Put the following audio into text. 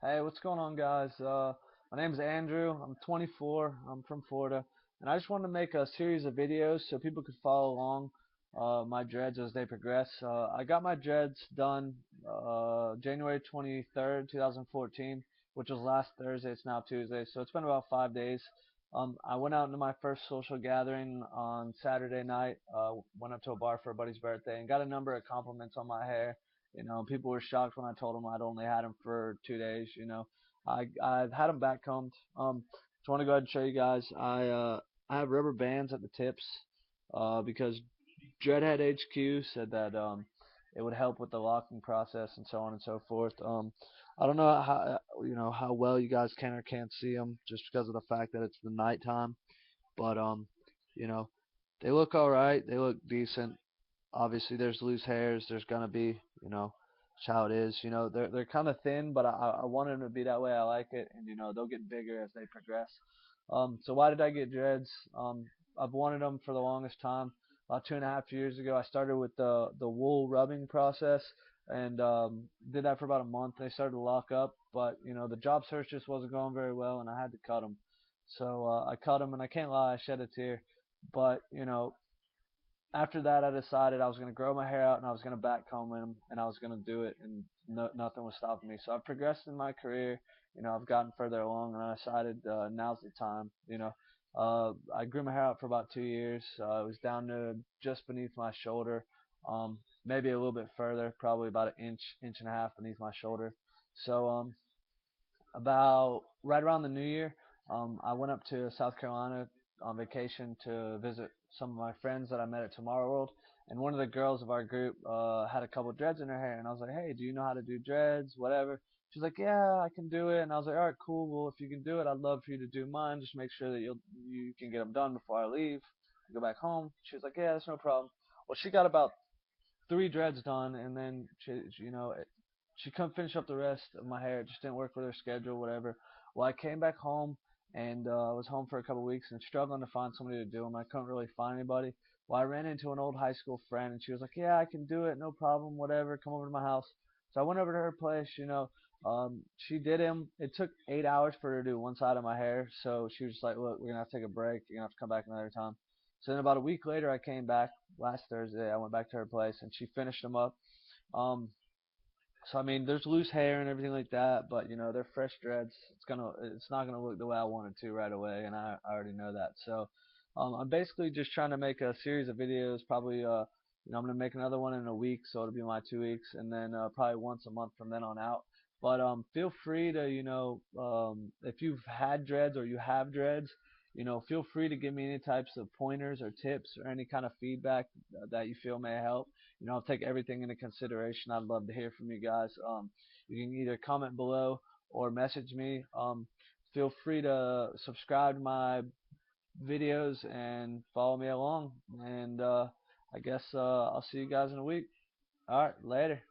Hey, what's going on, guys? My name's Andrew. I'm 24. I'm from Florida, and I just wanted to make a series of videos so people could follow along my dreads as they progress. I got my dreads done January 23rd, 2014, which was last Thursday. It's now Tuesday, so it's been about 5 days. I went out into my first social gathering on Saturday night. Went up to a bar for a buddy's birthday and got a number of compliments on my hair. People were shocked when I told them I'd only had them for 2 days. I've had them backcombed. Just want to go ahead and show you guys. I have rubber bands at the tips, because Dreadhead HQ said that it would help with the locking process and so on and so forth. I don't know how well you guys can or can't see them just because of the fact that it's the nighttime, but you know, they look all right. They look decent. Obviously there's loose hairs. There's gonna be, it's how it is. They're kind of thin, but I want them to be that way. I like it, and they'll get bigger as they progress. So why did I get dreads? I've wanted them for the longest time. About 2.5 years ago, I started with the wool rubbing process, and did that for about a month. They started to lock up, but the job search just wasn't going very well, and I had to cut them. So I cut them, and I can't lie, I shed a tear. But after that, I decided I was going to grow my hair out and I was going to backcomb them and I was going to do it, and nothing was stopping me. So I've progressed in my career. I've gotten further along, and I decided now's the time. I grew my hair out for about 2 years. It was down to just beneath my shoulder, maybe a little bit further, probably about an inch, inch and a half beneath my shoulder. So about right around the New Year, I went up to South Carolina on vacation to visit some of my friends that I met at Tomorrow World. And one of the girls of our group had a couple dreads in her hair, and I was like, "Hey, do you know how to do dreads? Whatever." She's like, "Yeah, I can do it." And I was like, "All right, cool. Well, if you can do it, I'd love for you to do mine. Just make sure that you can get them done before I leave. Go back home." She was like, "Yeah, that's no problem." Well, she got about three dreads done, and then she couldn't finish up the rest of my hair. It just didn't work with her schedule, whatever. Well, I came back home, and I was home for a couple of weeks and struggling to find somebody to do them. I couldn't really find anybody. Well, I ran into an old high school friend, and she was like, "Yeah, I can do it, no problem, whatever. Come over to my house." So I went over to her place. She did him. It took 8 hours for her to do one side of my hair, so she was just like, "Look, we're gonna have to take a break. You're gonna have to come back another time." So then about a week later, I came back last Thursday. I went back to her place, and she finished them up. Um, so I mean, there's loose hair and everything like that, but they're fresh dreads. It's not gonna look the way I want it to right away, and I already know that. So, I'm basically just trying to make a series of videos. Probably, I'm gonna make another one in a week, so it'll be my 2 weeks, and then probably once a month from then on out. But feel free to, if you've had dreads or you have dreads, feel free to give me any types of pointers or tips or any kind of feedback that you feel may help. I'll take everything into consideration. I'd love to hear from you guys. You can either comment below or message me. Feel free to subscribe to my videos and follow me along. And I guess I'll see you guys in a week. All right, later.